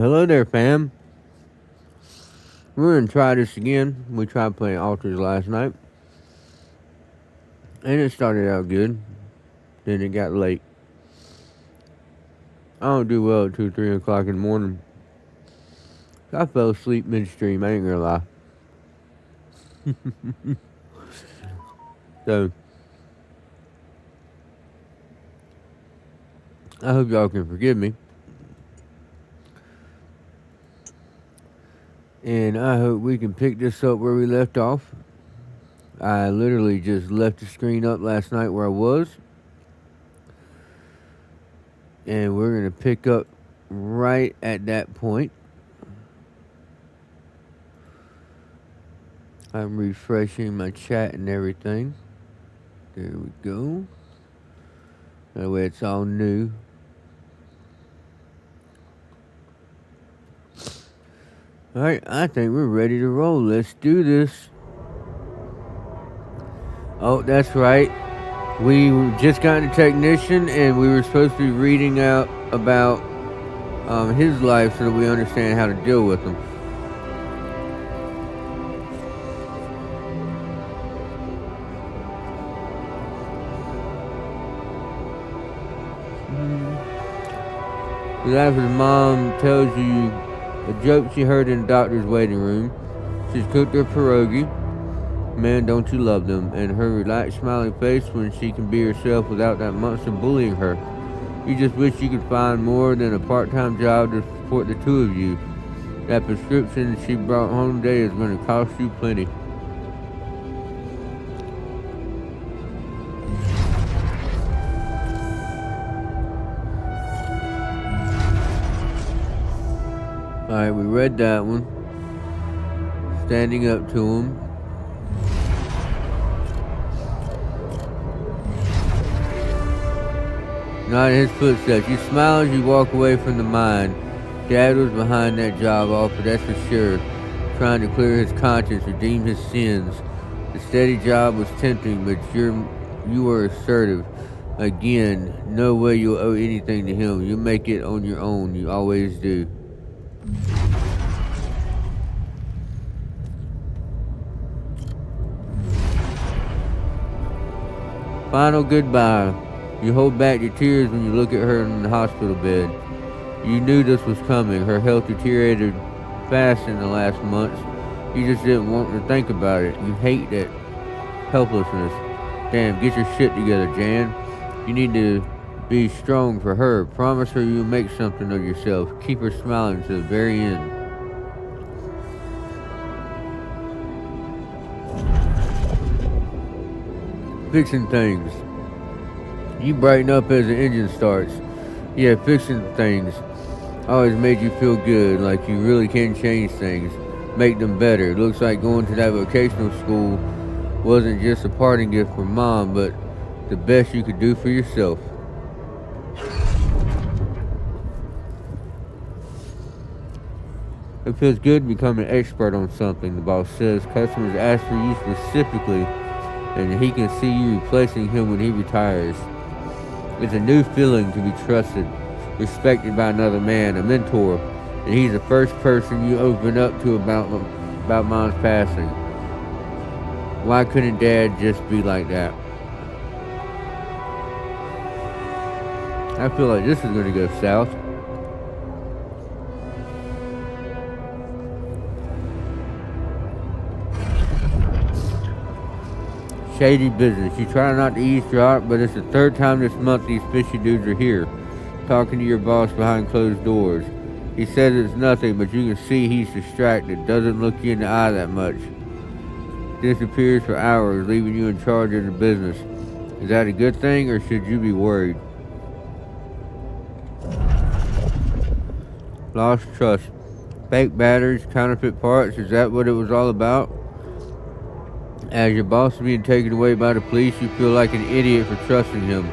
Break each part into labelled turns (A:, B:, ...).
A: Hello there, fam. We're gonna try this again. We tried playing Altars last night, and it started out good. Then it got late. I don't do well at 2, 3 o'clock in the morning. I fell asleep midstream. I ain't gonna lie. So I hope y'all can forgive me, and I hope we can pick this up where we left off. I literally just left the screen up last night where I was, and we're gonna pick up right at that point. I'm refreshing my chat and everything. There we go. That way it's all new. Alright, I think we're ready to roll. Let's do this. Oh, that's right. We just got a technician and we were supposed to be reading out about his life so that we understand how to deal with him. After his mom tells you a joke she heard in the doctor's waiting room. She's cooked her pierogi. Man, don't you love them? And her relaxed, smiling face when she can be herself without that monster bullying her. You just wish you could find more than a part-time job to support the two of you. That prescription she brought home today is going to cost you plenty. Alright, we read that one. Standing up to him. Not in his footsteps. You smile as you walk away from the mine. Dad was behind that job offer, that's for sure. Trying to clear his conscience, redeem his sins. The steady job was tempting, but you were assertive. Again, no way you'll owe anything to him. You'll make it on your own. You always do. Final goodbye. You hold back your tears when you look at her in the hospital bed. You knew this was coming. Her health deteriorated fast in the last months. You just didn't want to think about it. You hate that helplessness. Damn, get your shit together, Jan. You need to be strong for her. Promise her you'll make something of yourself. Keep her smiling to the very end. Fixing things. You brighten up as the engine starts. Yeah, fixing things always made you feel good, like you really can change things, make them better. It looks like going to that vocational school wasn't just a parting gift from Mom, but the best you could do for yourself. It feels good to become an expert on something, the boss says. Customers ask for you specifically, and he can see you replacing him when he retires. It's a new feeling to be trusted, respected by another man, a mentor, and he's the first person you open up to about Mom's passing. Why couldn't Dad just be like that? I feel like this is going to go south. Shady business. You try not to eavesdrop, but it's the third time this month these fishy dudes are here, talking to your boss behind closed doors. He says it's nothing, but you can see he's distracted, doesn't look you in the eye that much. Disappears for hours, leaving you in charge of the business. Is that a good thing, or should you be worried? Lost trust. Fake batteries, counterfeit parts, is that what it was all about? As your boss is being taken away by the police, you feel like an idiot for trusting him,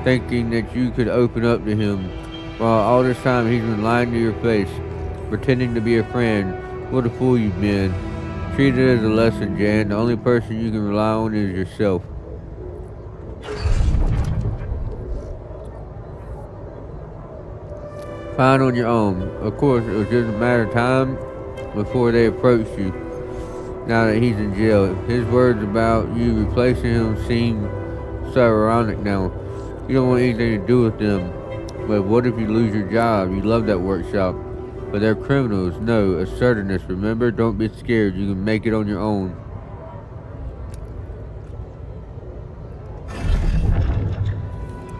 A: thinking that you could open up to him, while all this time he's been lying to your face, pretending to be a friend. What a fool you've been. Treat it as a lesson, Jan. The only person you can rely on is yourself. Fine on your own. Of course, it was just a matter of time before they approached you. Now that he's in jail, his words about you replacing him seem so ironic now. You don't want anything to do with them. But what if you lose your job? You love that workshop. But they're criminals. No, assertiveness. Remember, don't be scared. You can make it on your own.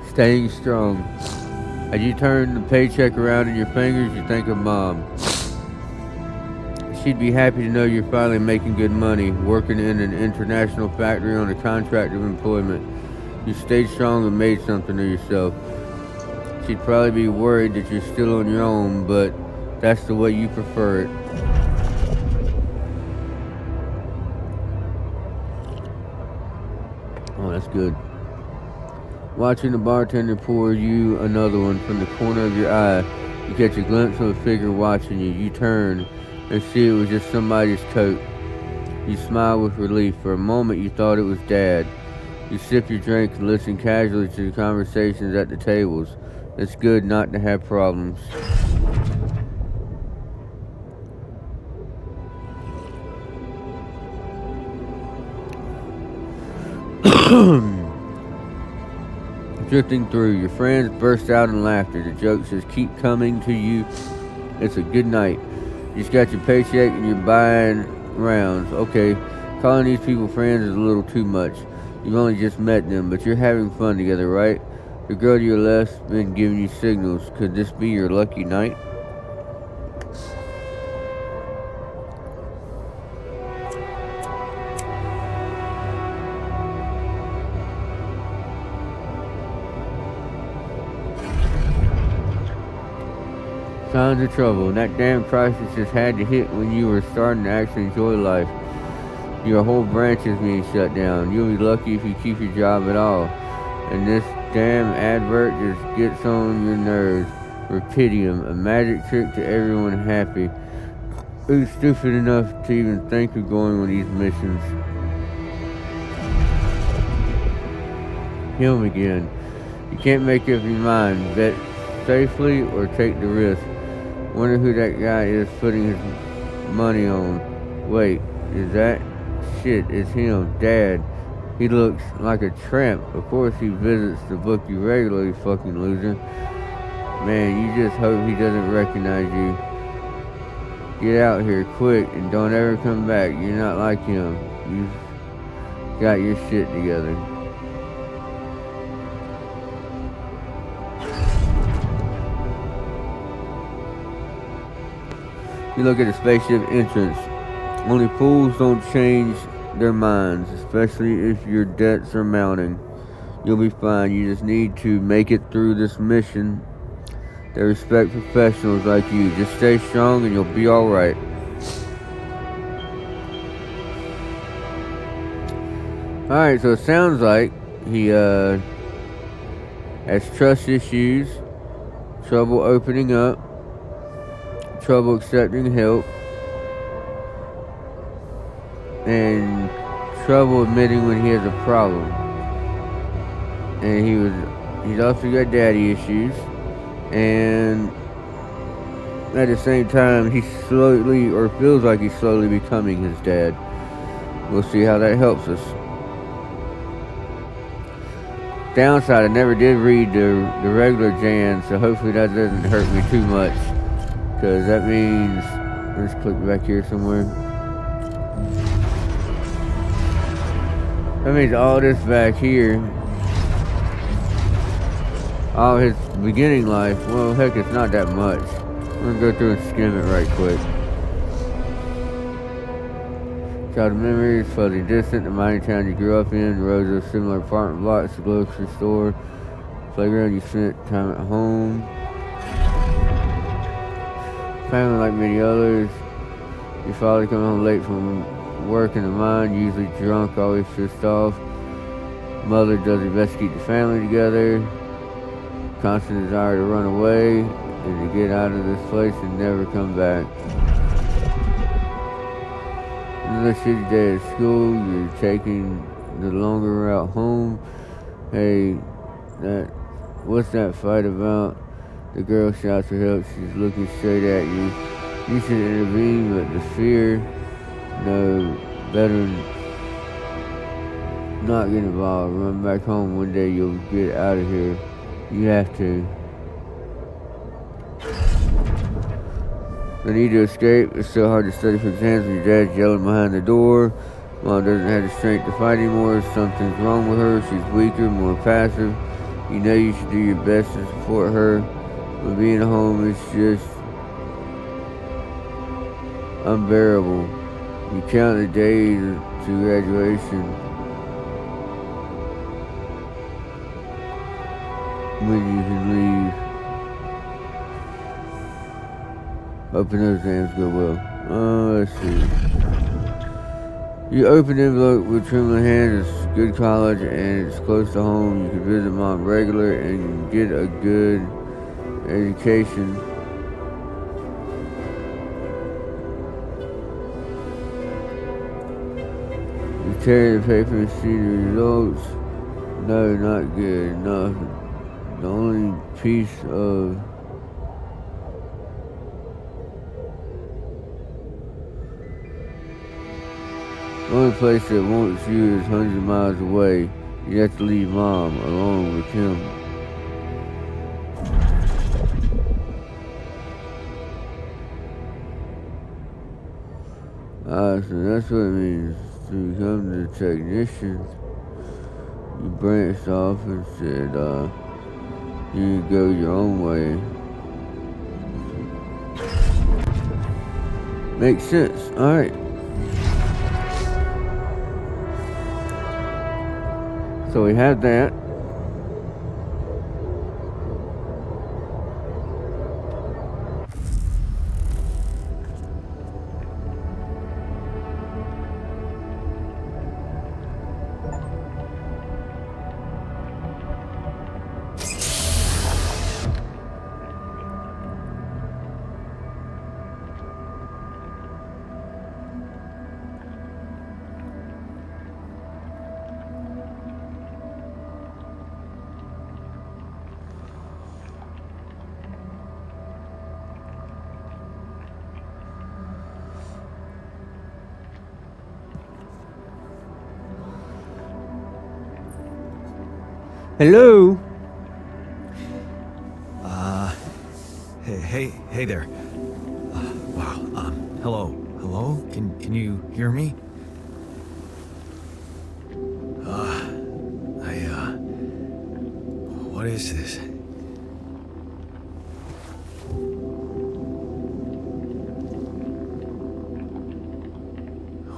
A: Staying strong. As you turn the paycheck around in your fingers, you think of Mom. She'd be happy to know you're finally making good money, working in an international factory on a contract of employment. You stayed strong and made something of yourself. She'd probably be worried that you're still on your own, but that's the way you prefer it. Oh, that's good. Watching the bartender pour you another one from the corner of your eye, you catch a glimpse of a figure watching you. You turn and see it was just somebody's coat. You smile with relief. For a moment you thought it was Dad. You sip your drink and listen casually to the conversations at the tables. It's good not to have problems. Drifting through, your friends burst out in laughter. The jokes just keep coming to you. It's a good night. You just got your paycheck and you're buying rounds. Okay, calling these people friends is a little too much. You've only just met them, but you're having fun together, right? The girl to your left's been giving you signals. Could this be your lucky night? Signs of trouble, and that damn crisis just had to hit when you were starting to actually enjoy life. Your whole branch is being shut down. You'll be lucky if you keep your job at all. And this damn advert just gets on your nerves. Rapidium, a magic trick to everyone happy. Who's stupid enough to even think of going on these missions? Him again. You can't make up your mind. Bet safely or take the risk. Wonder who that guy is putting his money on. Wait, is that? Shit, it's him, Dad. He looks like a tramp. Of course he visits the book you regularly, fucking loser. Man, you just hope he doesn't recognize you. Get out here quick and don't ever come back. You're not like him. You've got your shit together. You look at the spaceship entrance. Only fools don't change their minds, especially if your debts are mounting. You'll be fine. You just need to make it through this mission. They respect professionals like you. Just stay strong and you'll be alright. Alright, so it sounds like he has trust issues, trouble opening up, trouble accepting help, and trouble admitting when he has a problem. And he's also got daddy issues, and at the same time he's slowly, or feels like he's slowly becoming his dad. We'll see how that helps us. Downside, I never did read the regular Jan, so hopefully that doesn't hurt me too much. Because that means, let's click back here somewhere. That means all this back here, all his beginning life, well heck, it's not that much. I'm going to go through and skim it right quick. Childhood memories, fuzzy distant, the mining town you grew up in, rows of similar apartment blocks, the grocery store, playground you spent time at home. Family like many others. Your father coming home late from work in the mine, usually drunk, always pissed off. Mother does her best to keep the family together. Constant desire to run away and to get out of this place and never come back. Another shitty day at school, you're taking the longer route home. Hey, what's that fight about? The girl shouts for help. She's looking straight at you. You should intervene, but the fear, no, better not get involved. Run back home. One day you'll get out of here. You have to. The need to escape. It's so hard to study for exams when your dad's yelling behind the door. Mom doesn't have the strength to fight anymore. Something's wrong with her. She's weaker, more passive. You know you should do your best to support her. But being home is just unbearable. You count the days to graduation when you can leave. Hoping those exams go well. Let's see. You open the envelope with trembling hands. It's good college and it's close to home. You can visit mom regular and you can get a good education. You tear the paper and see the results. No, not good. Nothing. The only piece of the only place that wants you is hundreds of miles away. You have to leave mom alone with him. So that's what it means to become the technician. You branched off and said, you go your own way. Makes sense. Alright. So we have that. Hello?
B: Hey there. Wow, hello? Can you hear me? What is this?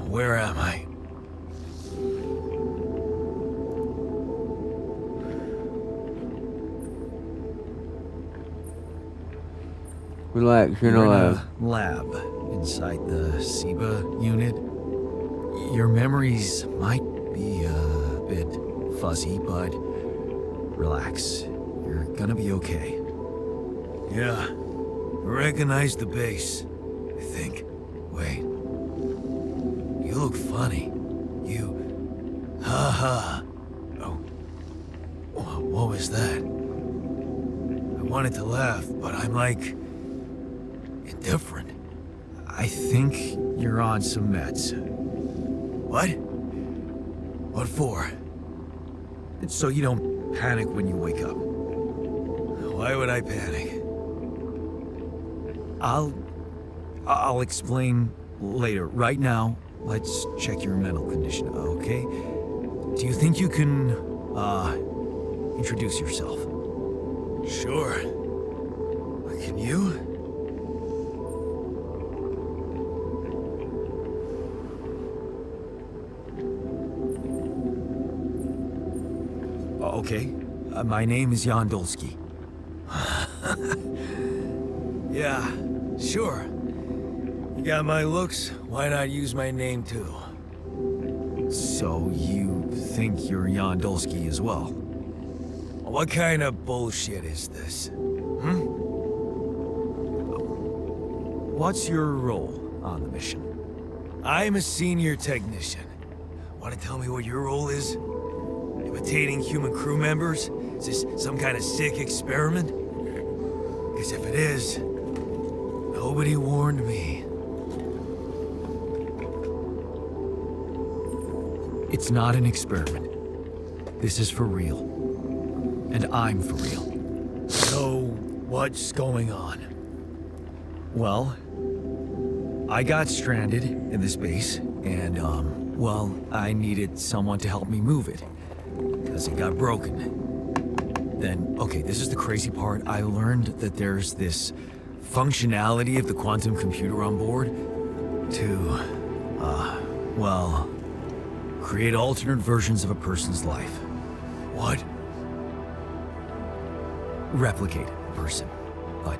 B: Where am I?
A: Relax, you're in a lab.
B: Lab inside the SIBA unit. Your memories might be a bit fuzzy, but relax. You're gonna be okay. Yeah, I recognize the base, I think. Wait. You look funny. Ha. Oh. What was that? I wanted to laugh, but I'm like indifferent. I think you're on some meds. What? What for? It's so you don't panic when you wake up. Why would I panic? I'll explain later. Right now, let's check your mental condition, okay? Do you think you can, introduce yourself? Sure. Can you? Okay. My name is Yandolski. Yeah, sure. You got my looks, why not use my name too? So you think you're Yandolski as well? What kind of bullshit is this? What's your role on the mission? I'm a senior technician. Want to tell me what your role is? Imitating human crew members? Is this some kind of sick experiment? As if it is. Nobody warned me. It's not an experiment. This is for real. And I'm for real. So, what's going on? Well, I got stranded in this base, and, I needed someone to help me move it. Because it got broken. Then, okay, this is the crazy part. I learned that there's this functionality of the quantum computer on board to, create alternate versions of a person's life. What? Replicate a person, but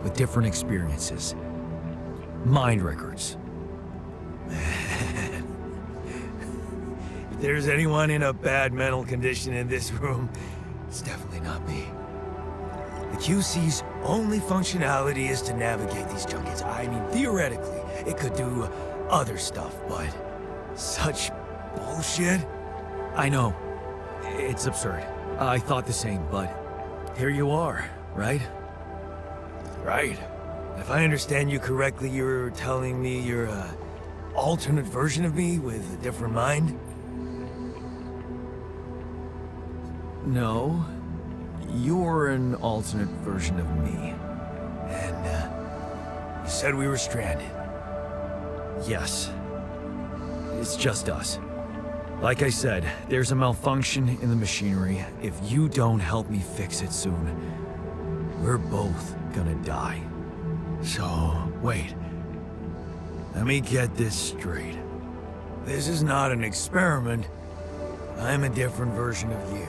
B: with different experiences. Mind records. Man. If there's anyone in a bad mental condition in this room, it's definitely not me. The QC's only functionality is to navigate these junkets. I mean, theoretically, it could do other stuff, but such bullshit? I know. It's absurd. I thought the same, but here you are, right? Right. If I understand you correctly, you're telling me you're an alternate version of me with a different mind? No. You're an alternate version of me. And, you said we were stranded. Yes. It's just us. Like I said, there's a malfunction in the machinery. If you don't help me fix it soon, we're both gonna die. So, wait. Let me get this straight. This is not an experiment. I'm a different version of you.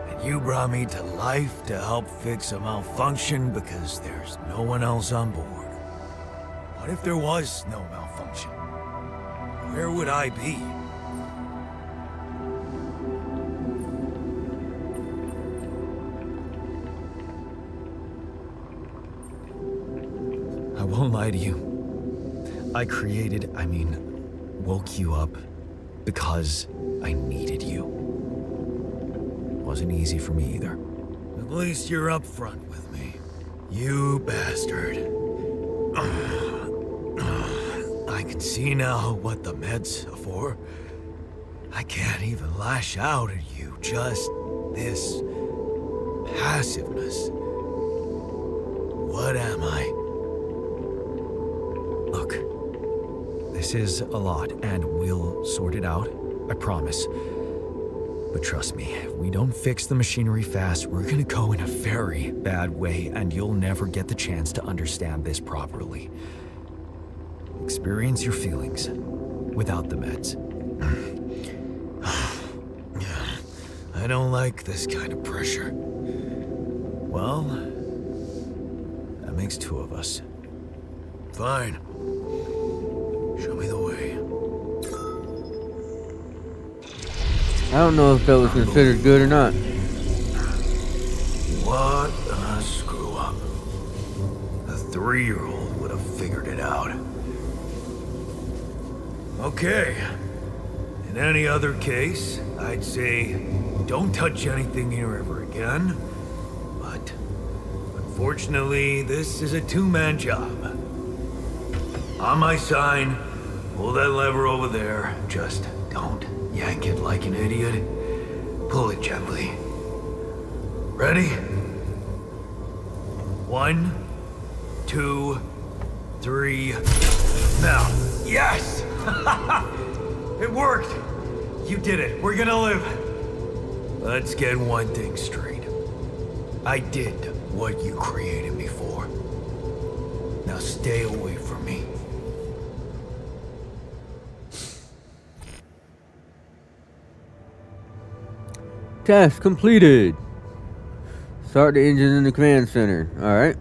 B: And you brought me to life to help fix a malfunction because there's no one else on board. What if there was no malfunction? Where would I be? I won't lie to you. Woke you up because I needed you. Wasn't easy for me either. At least you're upfront with me. You bastard. I can see now what the meds are for. I can't even lash out at you, just this passiveness. What am I? Look, this is a lot, and we'll sort it out, I promise. But trust me, if we don't fix the machinery fast, we're gonna go in a very bad way, and you'll never get the chance to understand this properly. Experience your feelings without the meds. I don't like this kind of pressure. Well, that makes two of us. Fine. Show me the way.
A: I don't know if that was considered good or not.
B: What a screw up. A 3-year-old would have figured it out. Okay. In any other case, I'd say don't touch anything here ever again. But unfortunately, this is a two-man job. On my sign, pull that lever over there. Just don't yank it like an idiot. Pull it gently. Ready? 1, 2, 3. Now. Yes! It worked! You did it. We're gonna live. Let's get one thing straight. I did what you created me for. Now stay away from me.
A: Task completed. Start the engine in the command center. Alright.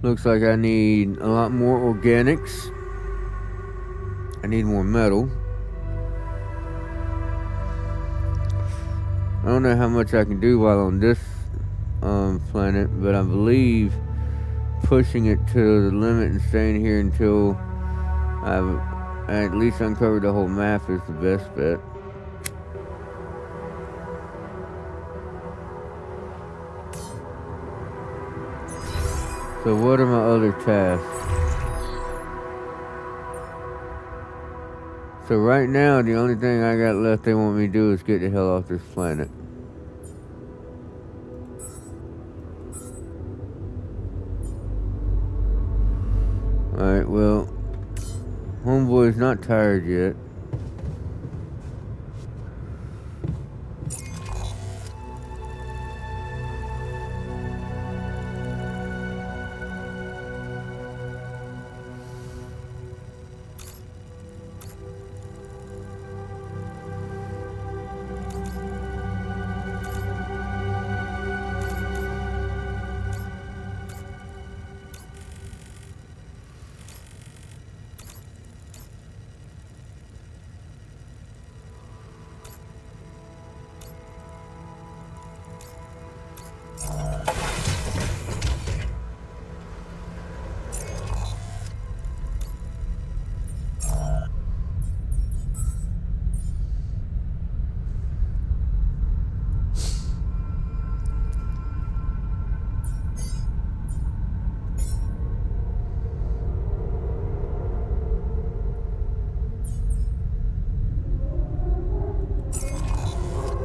A: Looks like I need a lot more organics. I need more metal. I don't know how much I can do while on this planet, but I believe pushing it to the limit and staying here until I've at least uncovered the whole map is the best bet. So what are my other tasks? So right now, the only thing I got left they want me to do is get the hell off this planet. Alright, well, homeboy's not tired yet.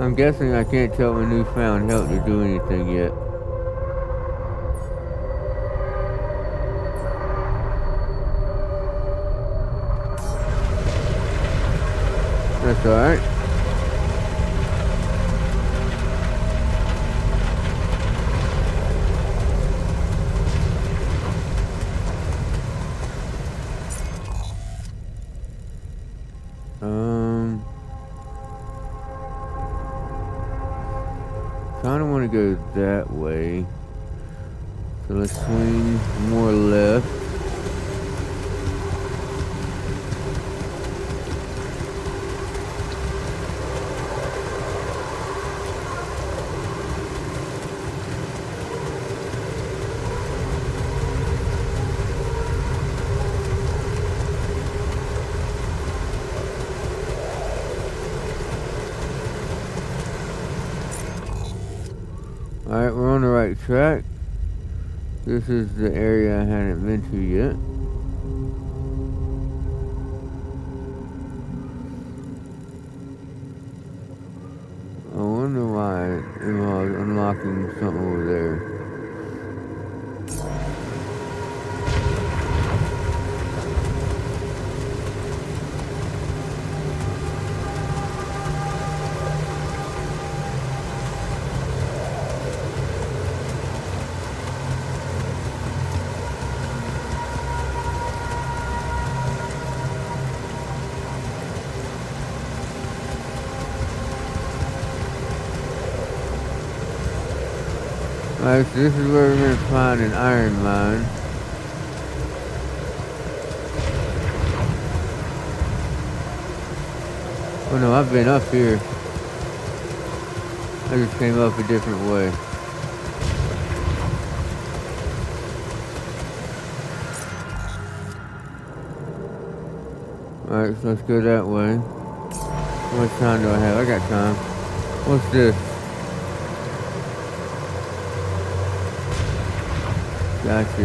A: I'm guessing I can't tell my newfound help to do anything yet. That's alright. Kinda wanna go that way. So let's swing more left. Alright, we're on the right track. This is the area I hadn't been to yet. I wonder why it was unlocking something over there. Alright, so this is where we're going to find an iron mine. Oh no, I've been up here. I just came up a different way. Alright, so let's go that way. How much time do I have? I got time. What's this? Gotcha.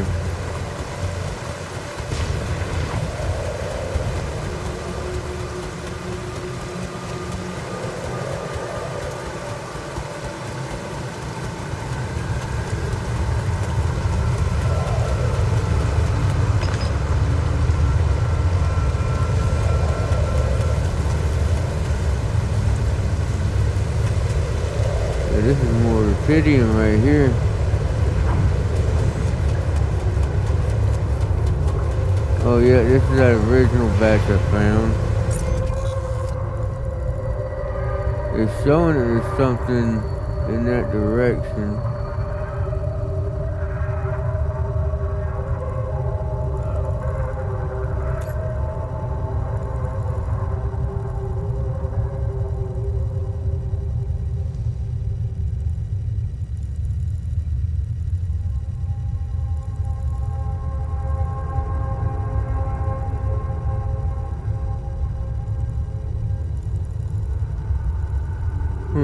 A: Yeah, this is more rubidium right here. Oh yeah, this is that original batch I found. It's showing that there's something in that direction. We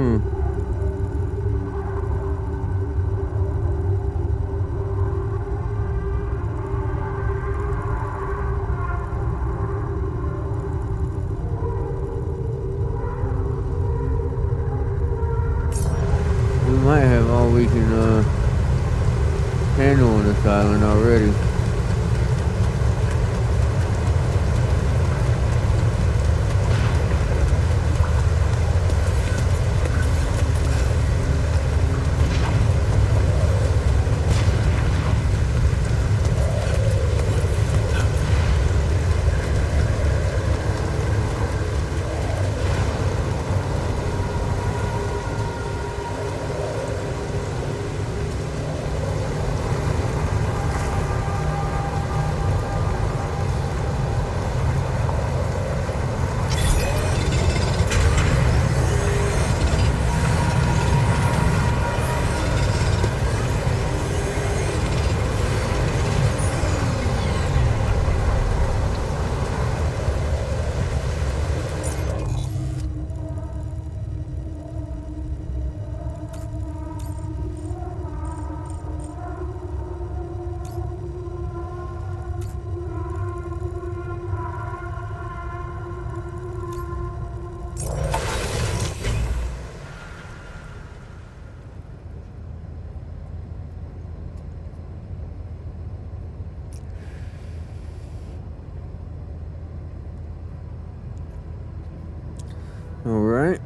A: might have all we can handle on this island already. All right.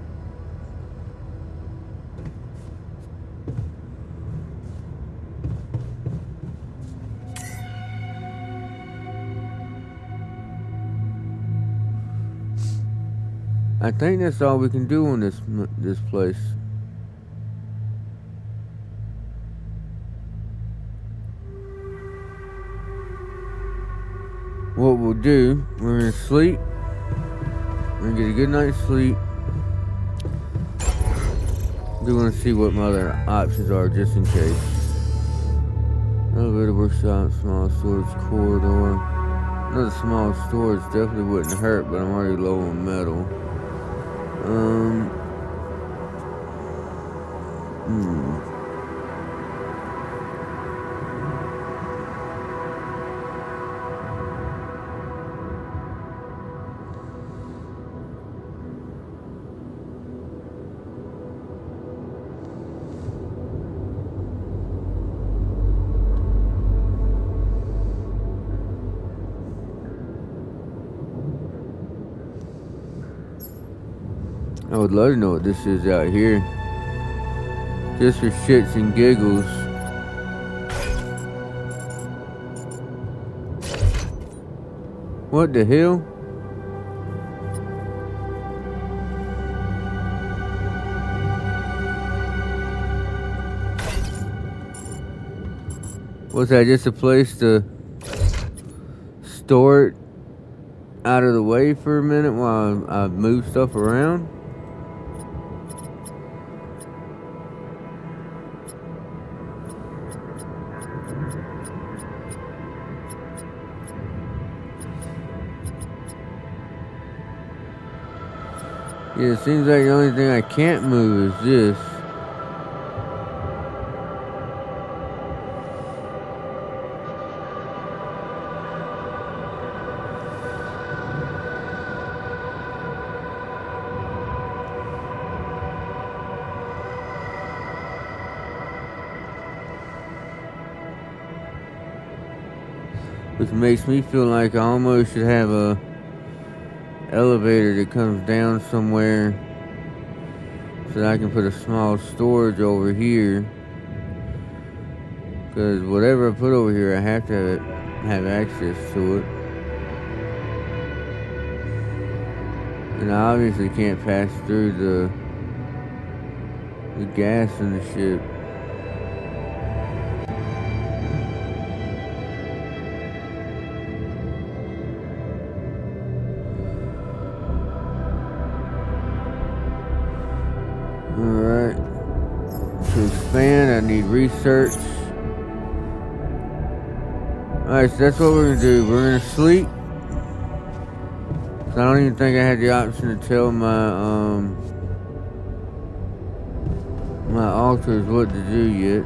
A: I think that's all we can do on this place. What we'll do, we're gonna sleep. We're gonna get a good night's sleep. Do want to see what my other options are, just in case. Elevator workshop, small storage corridor. Another small storage definitely wouldn't hurt, but I'm already low on metal. I would love to know what this is out here. Just for shits and giggles. What the hell? Was that just a place to store it out of the way for a minute while I move stuff around? Yeah, it seems like the only thing I can't move is this. Which makes me feel like I almost should have a elevator that comes down somewhere so that I can put a small storage over here, because whatever I put over here I have to have access to it, and I obviously can't pass through the gas in the ship. Alright, to expand I need research. Alright, so that's what we're gonna do. We're gonna sleep. So I don't even think I had the option to tell my alters what to do yet.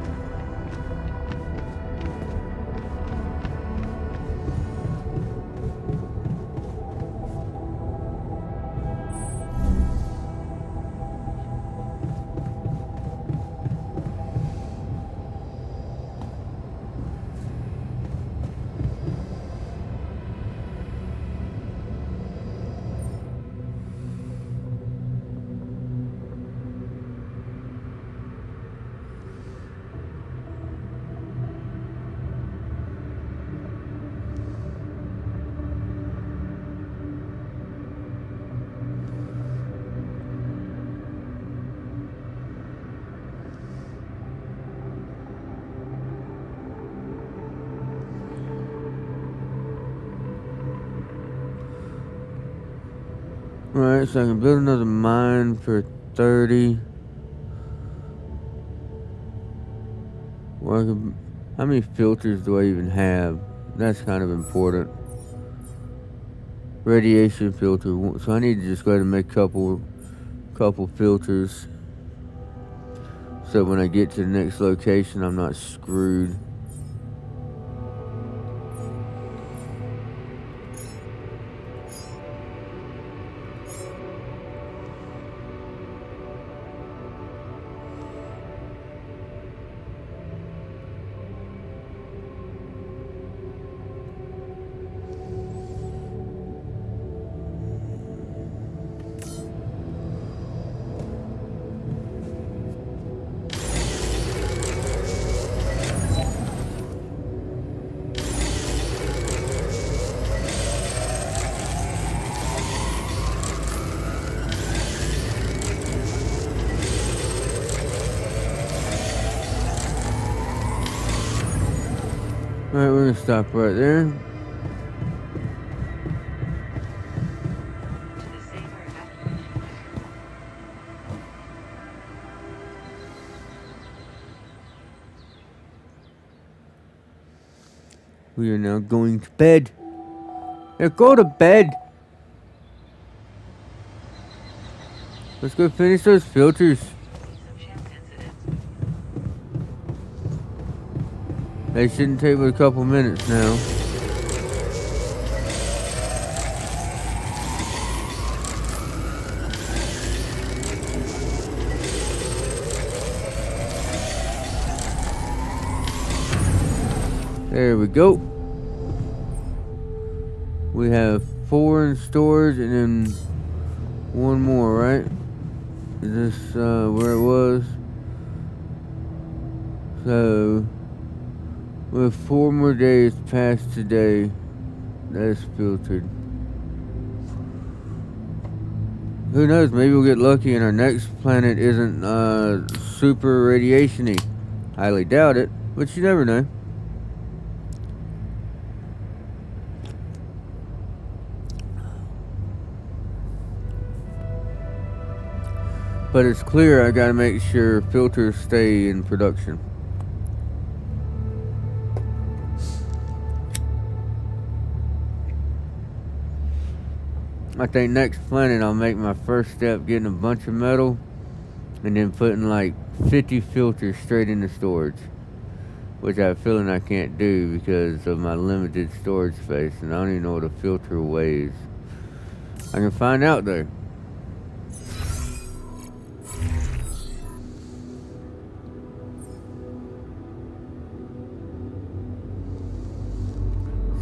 A: Alright, so I can build another mine for 30. Or I can, how many filters do I even have? That's kind of important. Radiation filter. So I need to just go ahead and make a couple filters. So when I get to the next location, I'm not screwed. Alright, we're gonna stop right there. We are now going to bed. Yeah, go to bed. Let's go finish those filters. They shouldn't take but a couple minutes now. There we go. We have 4 in storage and then 1 more, right? Is this where it was? So we have 4 more days past today. That's filtered. Who knows? Maybe we'll get lucky and our next planet isn't super radiation-y. Highly doubt it, but you never know. But it's clear I gotta make sure filters stay in production. I think next planet I'll make my first step getting a bunch of metal and then putting like 50 filters straight into storage, which I have a feeling I can't do because of my limited storage space, and I don't even know what a filter weighs. I can find out though.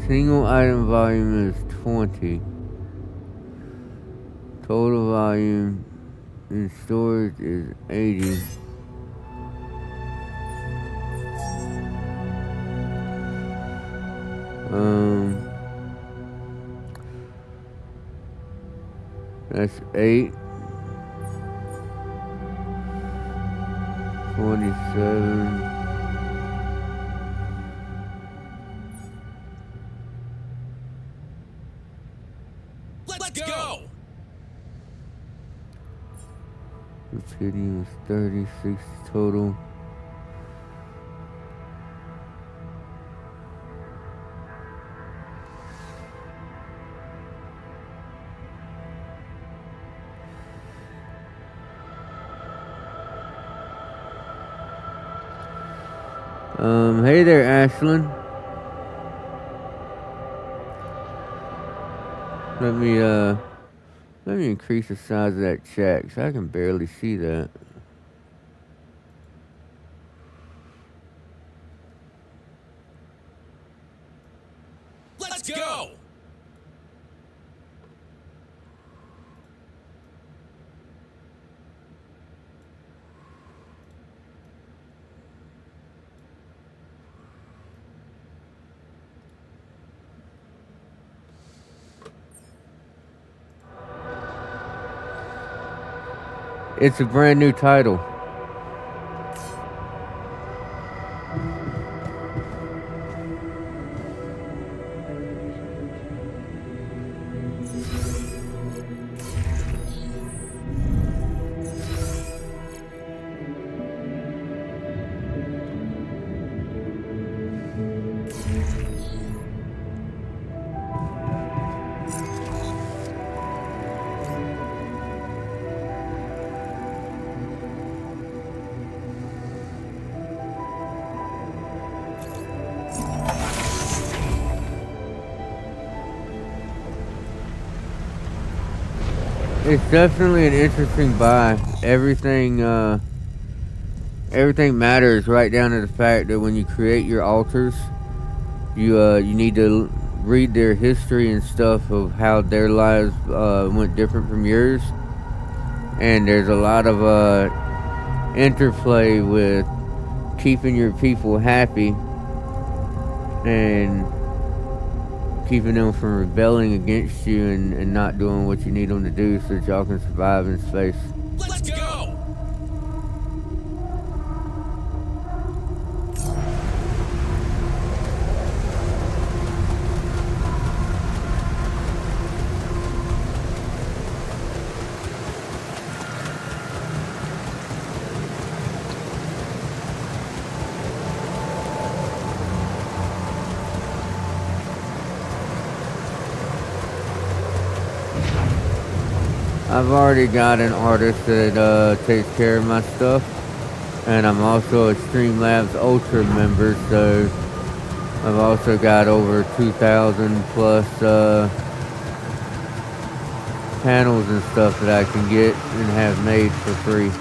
A: Single item volume is 20. Total volume in storage is 80. That's 8. 27.
B: Let's go!
A: Rubidium is 36 total. Hey there, Ashlyn. Let me, let me increase the size of that chat, 'cause I can barely see that.
B: Let's go!
A: It's a brand new title. It's definitely an interesting buy. Everything matters, right down to the fact that when you create your altars, you need to read their history and stuff of how their lives went different from yours, and there's a lot of interplay with keeping your people happy and keeping them from rebelling against you and not doing what you need them to do so that y'all can survive in space.
B: Let's go!
A: I've already got an artist that takes care of my stuff, and I'm also a Streamlabs Ultra member, so I've also got over 2,000 plus panels and stuff that I can get and have made for free.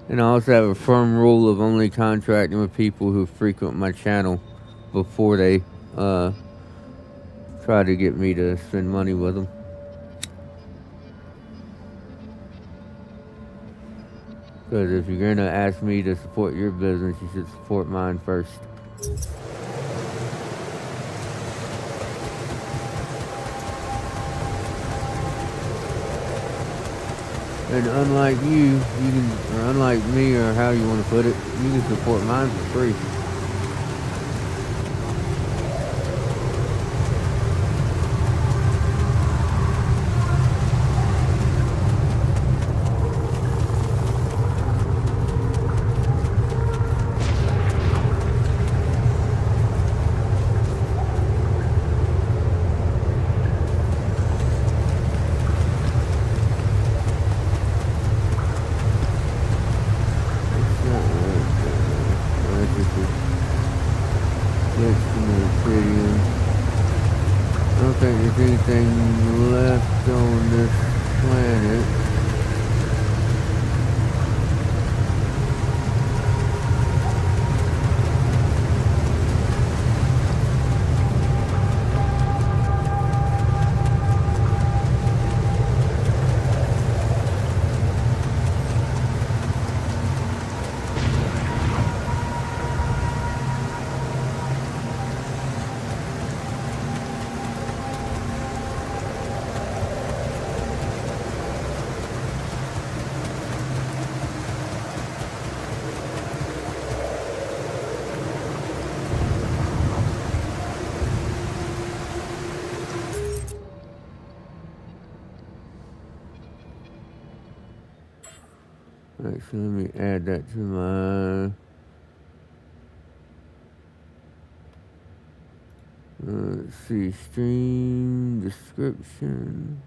A: And I also have a firm rule of only contracting with people who frequent my channel before they try to get me to spend money with them. Because if you're going to ask me to support your business, you should support mine first. And unlike you can, or unlike me, or how you want to put it, you can support mine for free. I don't think there's anything left on this planet. Alright, so let me add that to my let's see, stream description.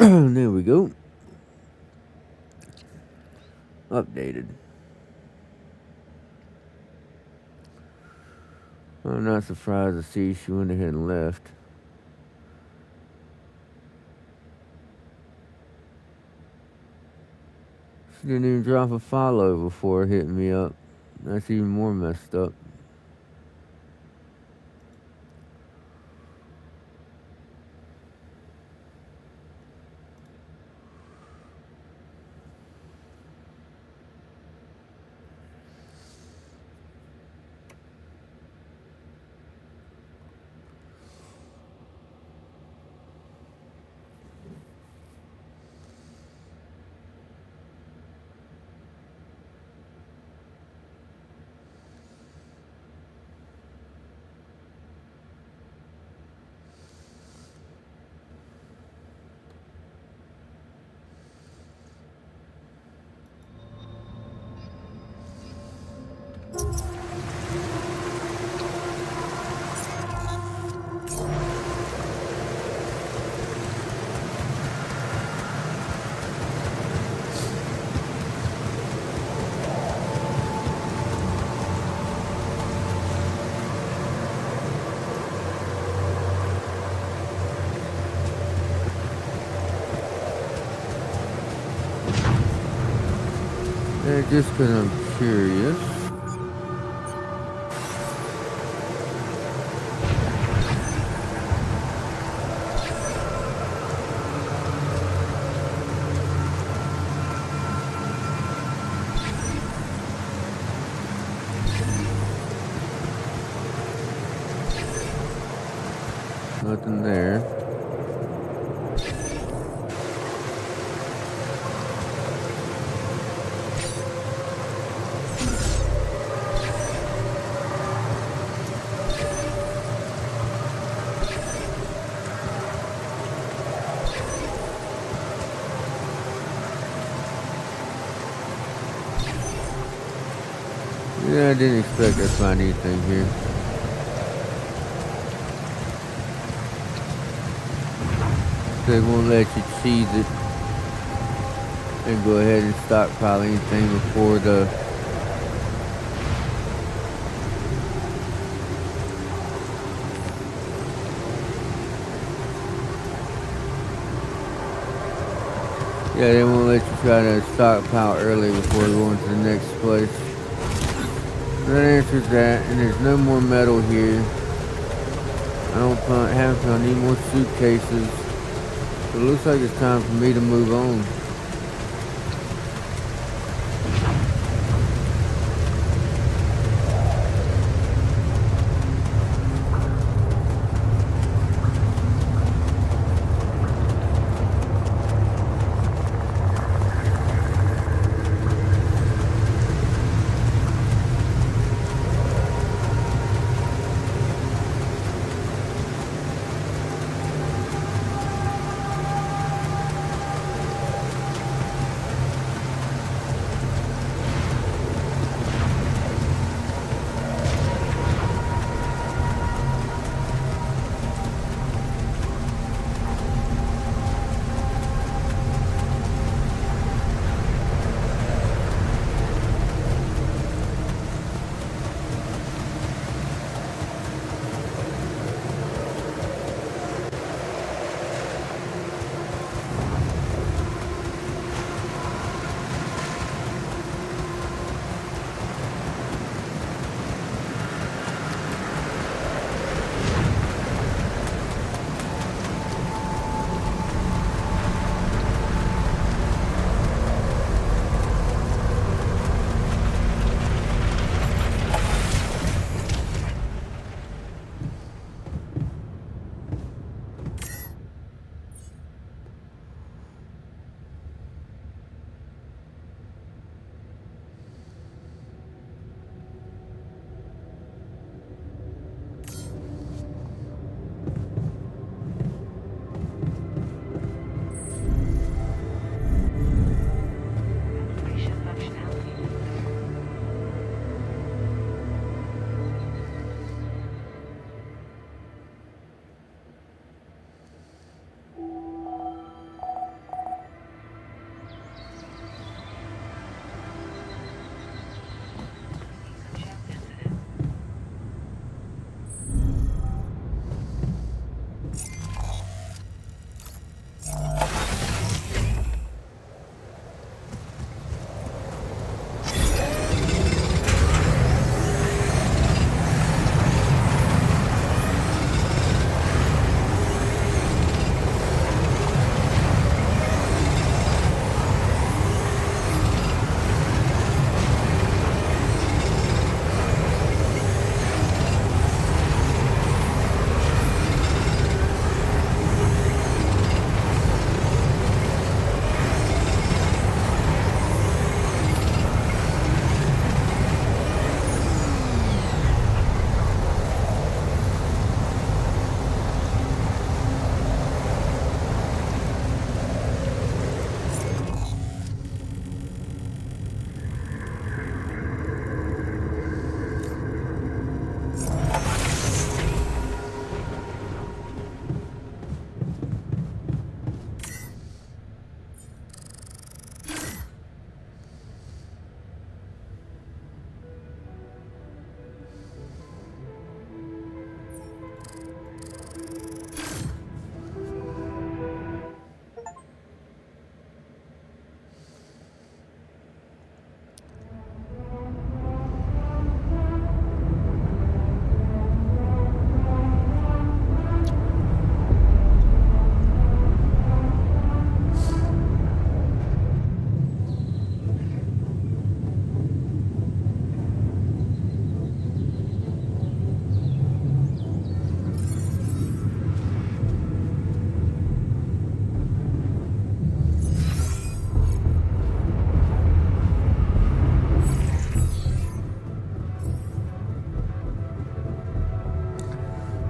A: There we go. Updated. I'm not surprised to see she went ahead and left. She didn't even drop a follow before hitting me up. That's even more messed up. Just because I'm curious. Nothing there. Yeah, I didn't expect to find anything here. They won't let you cheese it and go ahead and stockpile anything before the Yeah, they won't let you try to stockpile early before going to the next place. So that answers that, and there's no more metal here. Haven't found any more suitcases. So it looks like it's time for me to move on.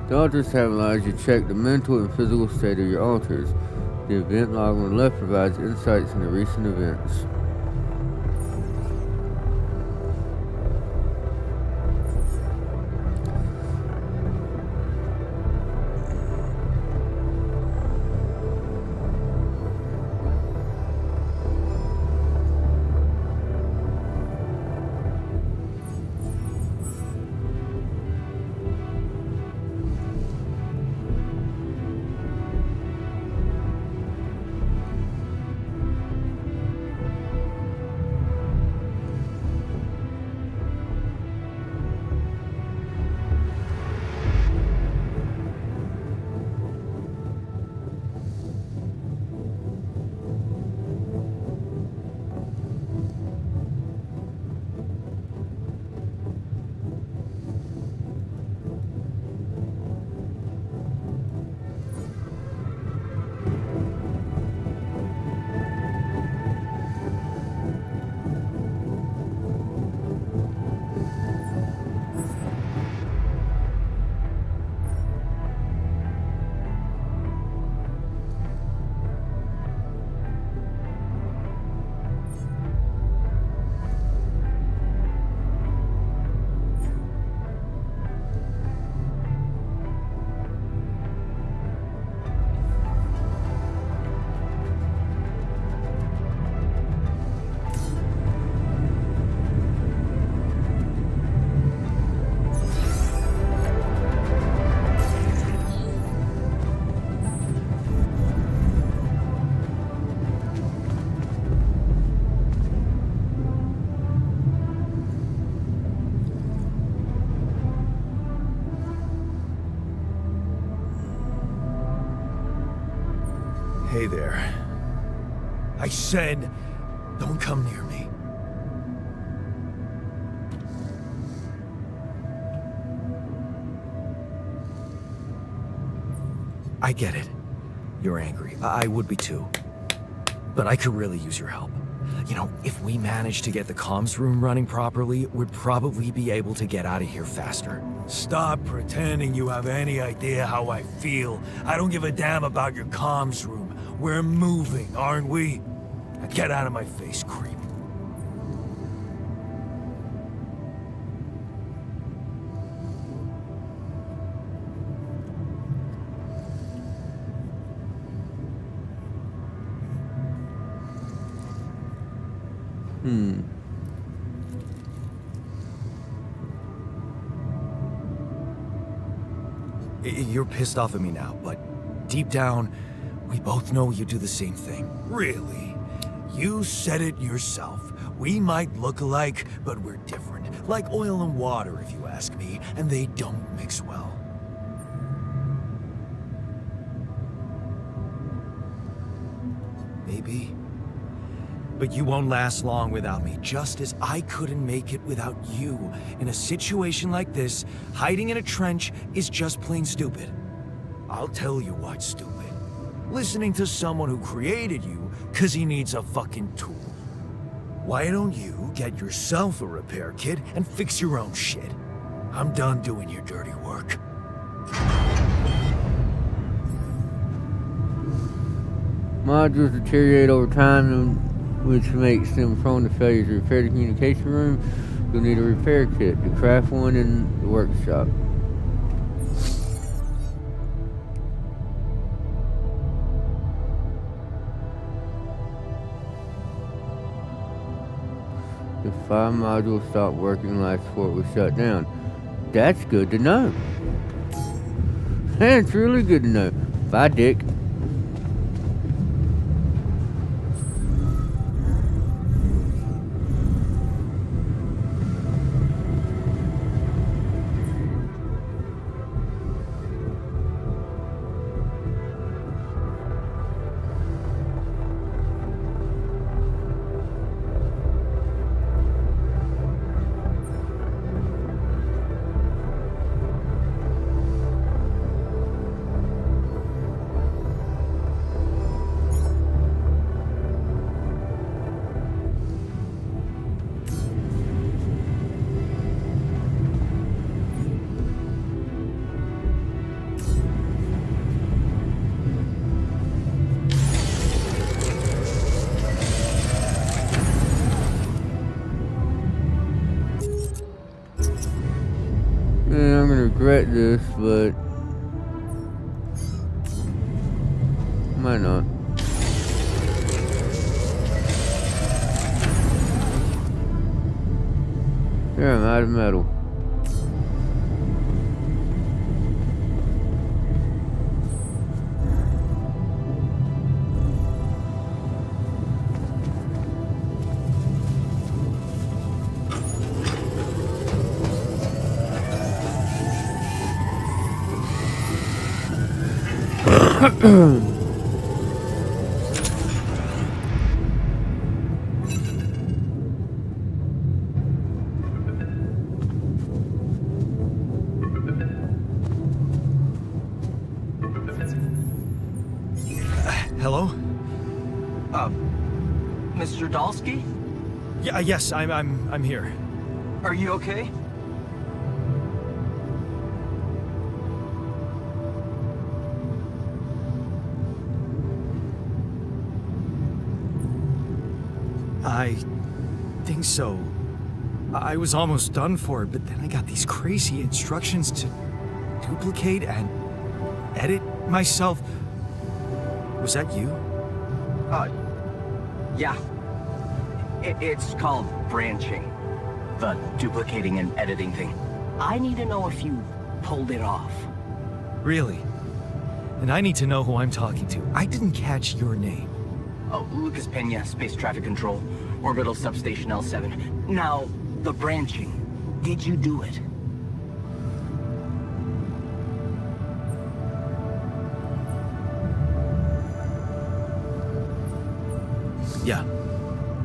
A: The altars tab allows you to check the mental and physical state of your altars. The event log on the left provides insights into recent events.
B: Hey there. I said, don't come near me. I get it. You're angry. I would be too. But I could really use your help. You know, if we manage to get the comms room running properly, we'd probably be able to get out of here faster. Stop pretending you have any idea how I feel. I don't give a damn about your comms room. We're moving, aren't we? Now get out of my face, creep. You're pissed off at me now, but deep down, we both know you do the same thing. Really? You said it yourself. We might look alike, but we're different. Like oil and water, if you ask me, and they don't mix well. Maybe. But you won't last long without me, just as I couldn't make it without you. In a situation like this, hiding in a trench is just plain stupid. I'll tell you what's stupid. Listening to someone who created you because he needs a fucking tool. Why don't you get yourself a repair kit and fix your own shit? I'm done doing your dirty work.
A: Modules deteriorate over time, which makes them prone to failure to repair the communication room. You'll need a repair kit to craft one in the workshop. If 5 modules stop working, life support was shut down. That's good to know. That's really good to know. Bye, Dick. Man, I'm gonna regret this, but might not. There, I'm out of metal.
B: Hello?
C: Mr. Dalsky?
B: Yeah, yes, I'm here.
C: Are you okay?
B: I think so. I was almost done for it, but then I got these crazy instructions to duplicate and edit myself. Was that you?
C: Yeah. It's called branching. The duplicating and editing thing. I need to know if you pulled it off.
B: Really? And I need to know who I'm talking to. I didn't catch your name.
C: Oh, Lucas Pena, Space Traffic Control, Orbital Substation L7. Now, the branching. Did you do it?
B: Yeah.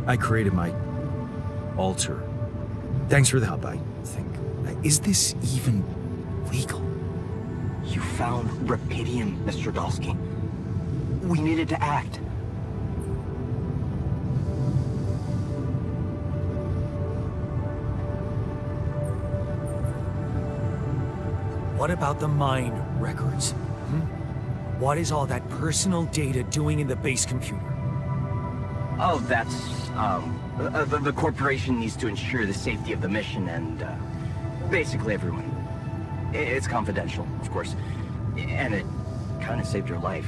B: I created my altar. Thanks for the help, I think. Is this even legal?
C: You found Rapidium, Mr. Dolsky. We needed to act.
B: What about the mine records? What is all that personal data doing in the base computer?
C: Oh, that's, the corporation needs to ensure the safety of the mission and, basically everyone. It's confidential, of course. And it kind of saved your life.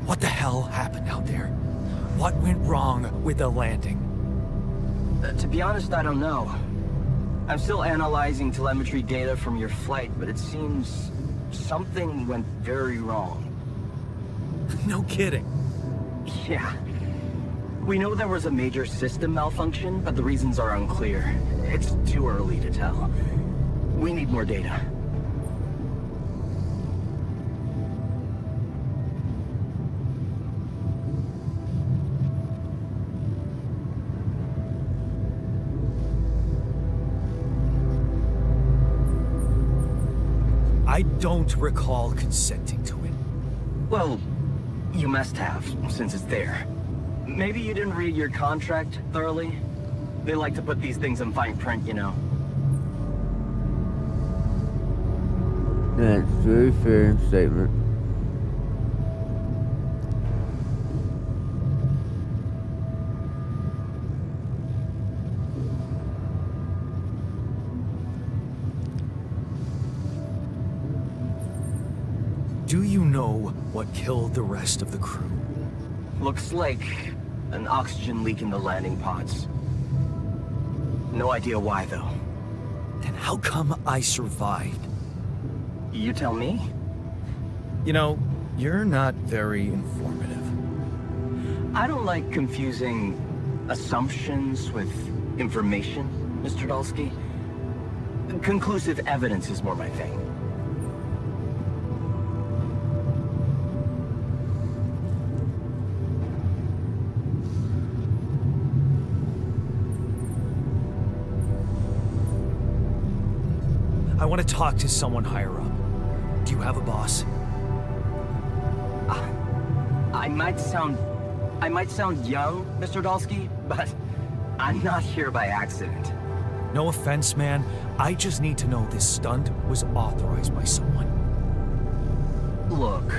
B: What the hell happened out there? What went wrong with the landing?
C: To be honest, I don't know. I'm still analyzing telemetry data from your flight, but it seems something went very wrong.
B: No kidding.
C: Yeah. We know there was a major system malfunction, but the reasons are unclear. It's too early to tell. We need more data.
B: I don't recall consenting to it.
C: Well, you must have, since it's there. Maybe you didn't read your contract thoroughly? They like to put these things in fine print, you know.
A: That's a very fair statement.
B: Do you know what killed the rest of the crew?
C: Looks like an oxygen leak in the landing pods. No idea why, though.
B: Then how come I survived?
C: You tell me?
B: You know, you're not very informative.
C: I don't like confusing assumptions with information, Mr. Dolsky. Conclusive evidence is more my thing.
B: I want to talk to someone higher up. Do you have a boss?
C: I might sound young, Mr. Dolsky, but I'm not here by accident.
B: No offense, man. I just need to know this stunt was authorized by someone.
C: Look,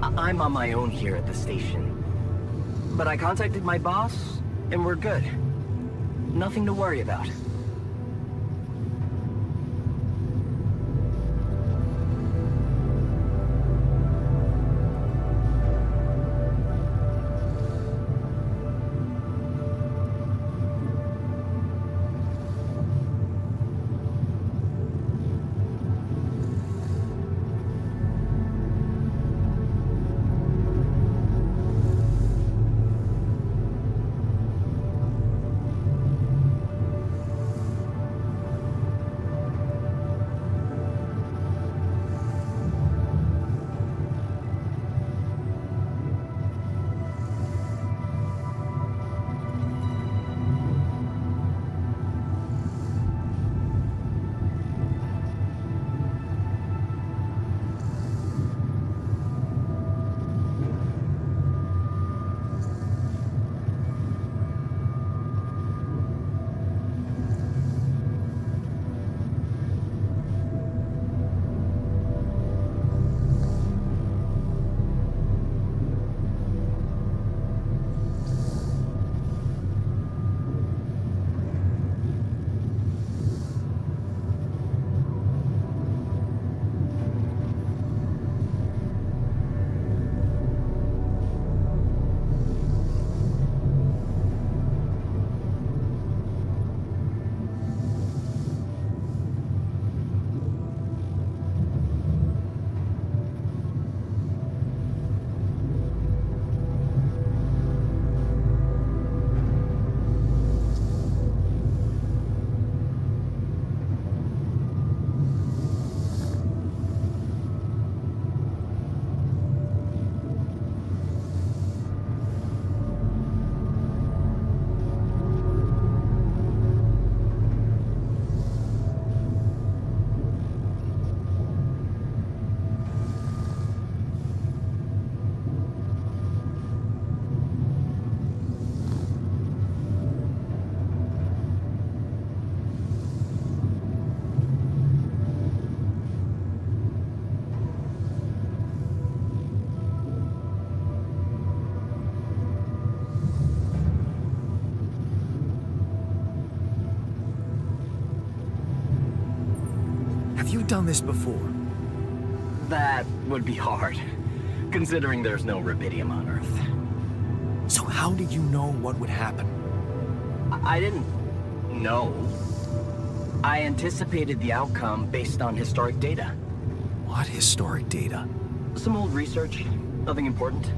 C: I'm on my own here at the station. But I contacted my boss, and we're good. Nothing to worry about.
B: you done this before?
C: That would be hard, considering there's no rubidium on Earth.
B: So how did you know what would happen?
C: I didn't know. I anticipated the outcome based on historic data.
B: What historic data?
C: Some old research, nothing important.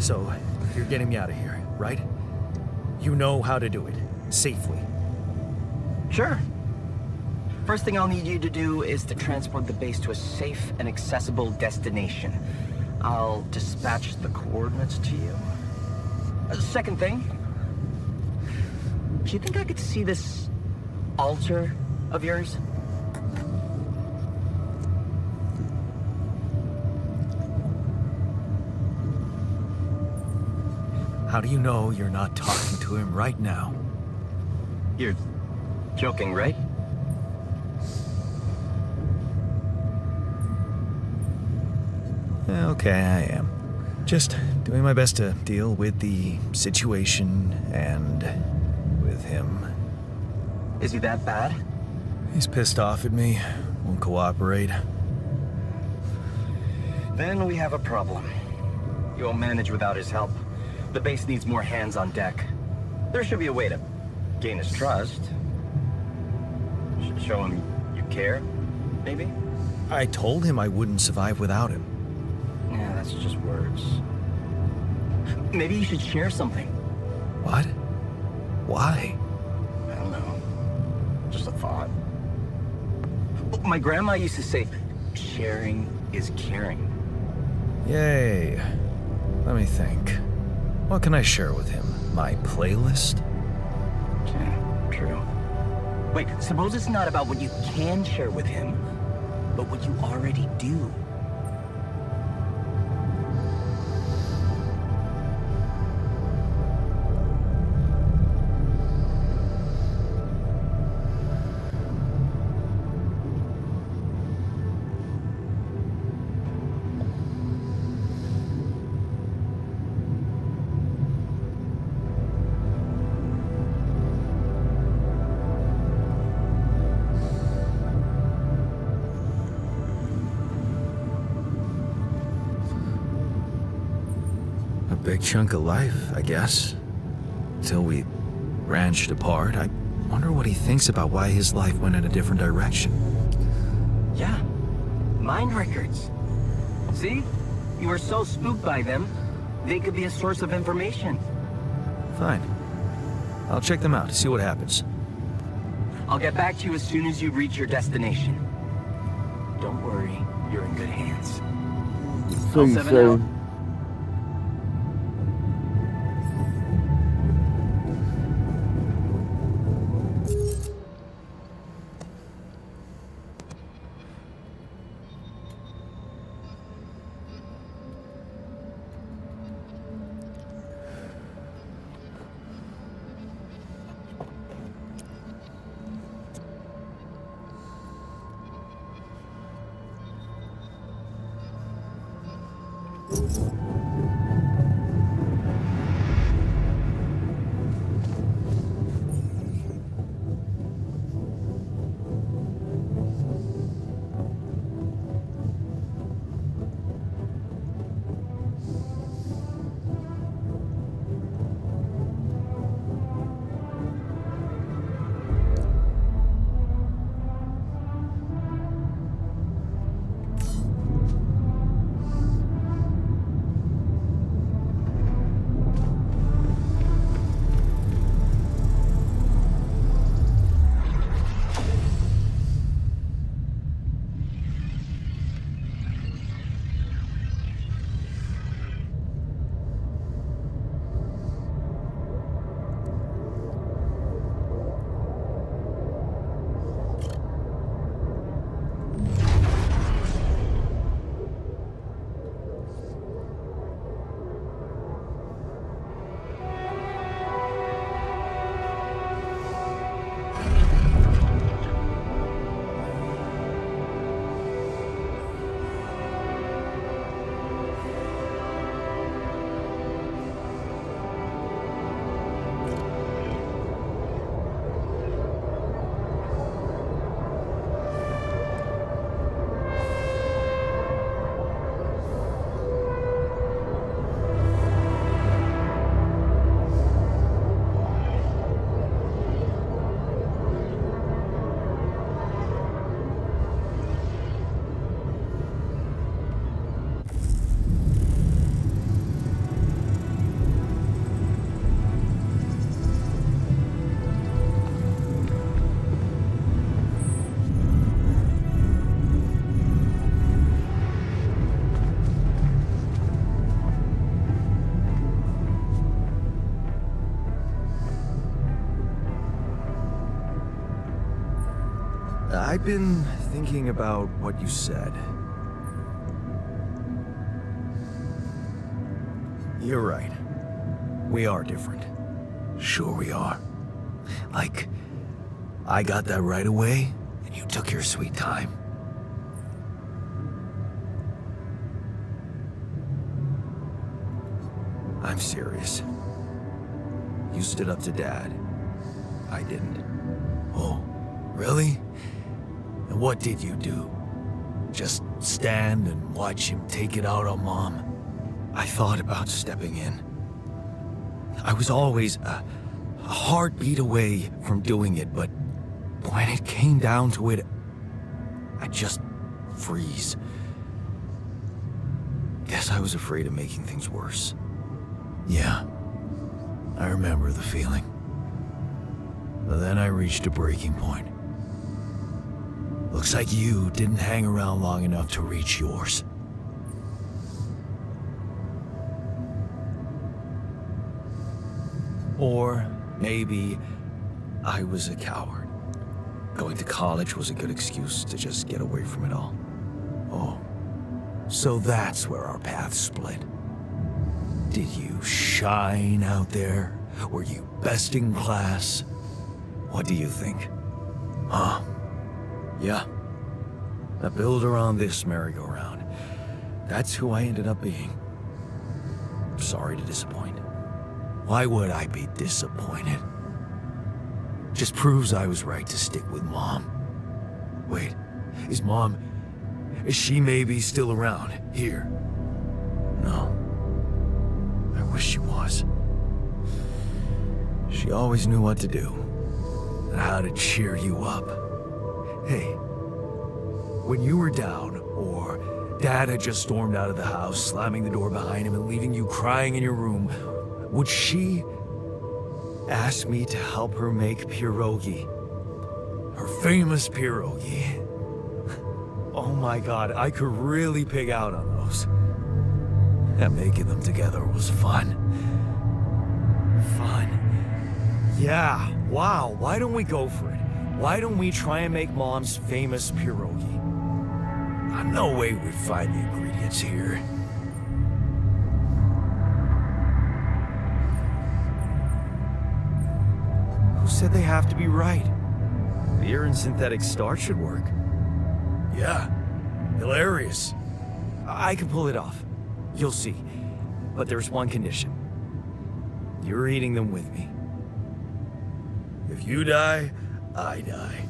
B: So, you're getting me out of here, right? You know how to do it. Safely.
C: Sure. First thing I'll need you to do is to transport the base to a safe and accessible destination. I'll dispatch the coordinates to you. Second thing, do you think I could see this altar of yours?
B: How do you know you're not talking to him right now?
C: You're joking, right?
B: Okay, I am. Just doing my best to deal with the situation and with him.
C: Is he that bad?
B: He's pissed off at me, won't cooperate.
C: Then we have a problem. You won't manage without his help. The base needs more hands on deck. There should be a way to gain his trust. Show him you care, maybe?
B: I told him I wouldn't survive without him.
C: Yeah, that's just words. Maybe you should share something.
B: What? Why?
C: I don't know. Just a thought. My grandma used to say, sharing is caring.
B: Yay. Let me think. What can I share with him? My playlist?
C: Yeah, true. Wait, suppose it's not about what you can share with him, but what you already do.
B: Big chunk of life, I guess. Till we branched apart. I wonder what he thinks about why his life went in a different direction.
C: Yeah, mind records. See? You were so spooked by them, they could be a source of information.
B: Fine. I'll check them out, see what happens.
C: I'll get back to you as soon as you reach your destination. Don't worry, you're in good hands.
A: So you
C: 7
A: say.
C: out.
B: I've been thinking about what you said. You're right. We are different. Sure we are. Like, I got that right away, and you took your sweet time. I'm serious. You stood up to Dad. I didn't. Oh, really? And what did you do? Just stand and watch him take it out on Mom? I thought about stepping in. I was always a heartbeat away from doing it, but when it came down to it, I'd just freeze. Guess I was afraid of making things worse. Yeah, I remember the feeling. But then I reached a breaking point. Looks like you didn't hang around long enough to reach yours. Or maybe I was a coward. Going to college was a good excuse to just get away from it all. Oh, so that's where our paths split. Did you shine out there? Were you best in class? What do you think? Huh? Yeah. A builder on this merry-go-round. That's who I ended up being. Sorry to disappoint. Why would I be disappointed? Just proves I was right to stick with Mom. Wait, is she maybe still around here? No. I wish she was. She always knew what to do, and how to cheer you up. Hey, when you were down, or Dad had just stormed out of the house, slamming the door behind him and leaving you crying in your room, would she ask me to help her make pierogi? Her famous pierogi. Oh my God, I could really pig out on those. And making them together was fun. Fun. Yeah, wow, why don't we go for it? Why don't we try and make Mom's famous pierogi? No way we'd find the ingredients here. Who said they have to be right? Beer and synthetic starch should work. Yeah, hilarious. I can pull it off. You'll see. But there's one condition. You're eating them with me. If you die, I die.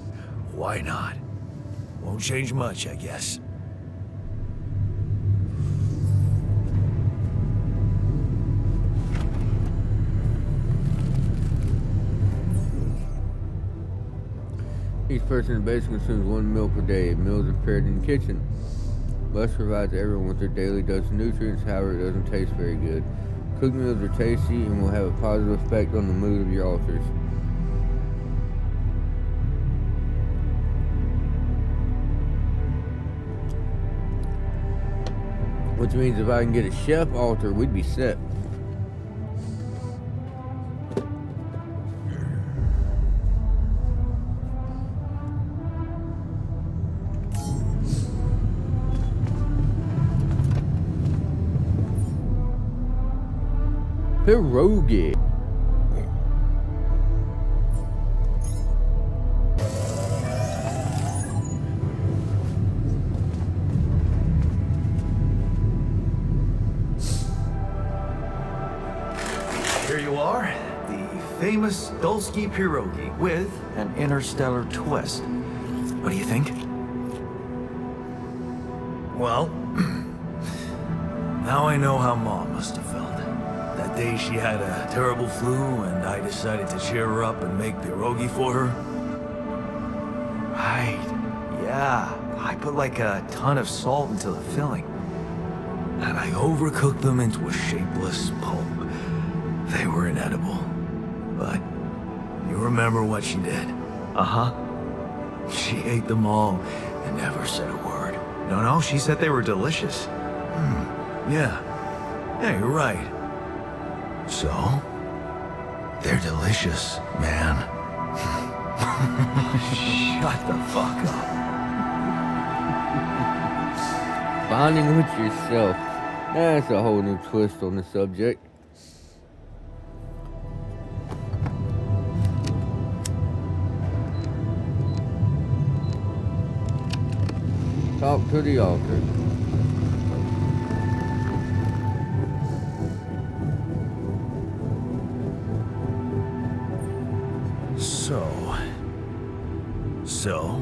B: Why not? Won't change much, I guess.
A: Each person basically consumes 1 meal per day. Meals are prepared in the kitchen. Bus provides everyone with their daily dose of nutrients, however it doesn't taste very good. Cooked meals are tasty and will have a positive effect on the mood of your altars. Which means if I can get a chef altar, we'd be set. Pierogi.
B: Here you are, the famous Dulski pierogi with an interstellar twist. What do you think? Well, now I know how Mom must have felt. That day she had a terrible flu and I decided to cheer her up and make pierogi for her. Right, yeah. I put like a ton of salt into the filling. And I overcooked them into a shapeless pulp. They were inedible. But you remember what she did? Uh-huh. She ate them all and never said a word. No, she said they were delicious. Yeah. Yeah, you're right. So, they're delicious, man. Shut the fuck up.
A: Bonding with yourself. That's a whole new twist on the subject. Talk to the altar.
B: So,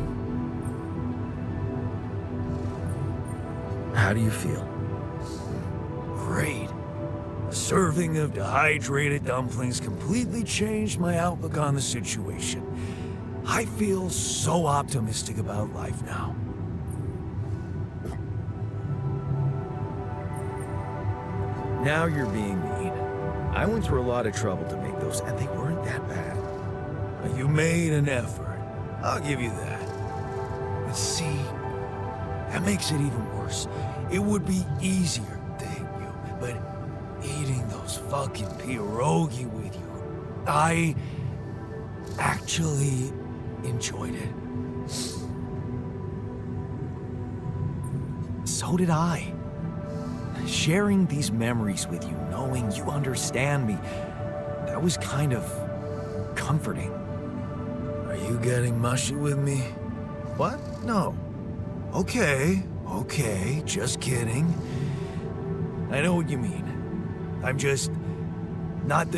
B: how do you feel? Great. A serving of dehydrated dumplings completely changed my outlook on the situation. I feel so optimistic about life now. Now you're being mean. I went through a lot of trouble to make those, and they weren't that bad. You made an effort. I'll give you that. But see, that makes it even worse. It would be easier to hit you, but eating those fucking pierogi with you, I actually enjoyed it. So did I. Sharing these memories with you, knowing you understand me, that was kind of comforting. Are you getting mushy with me? What? No. Okay, just kidding. I know what you mean. I'm just not the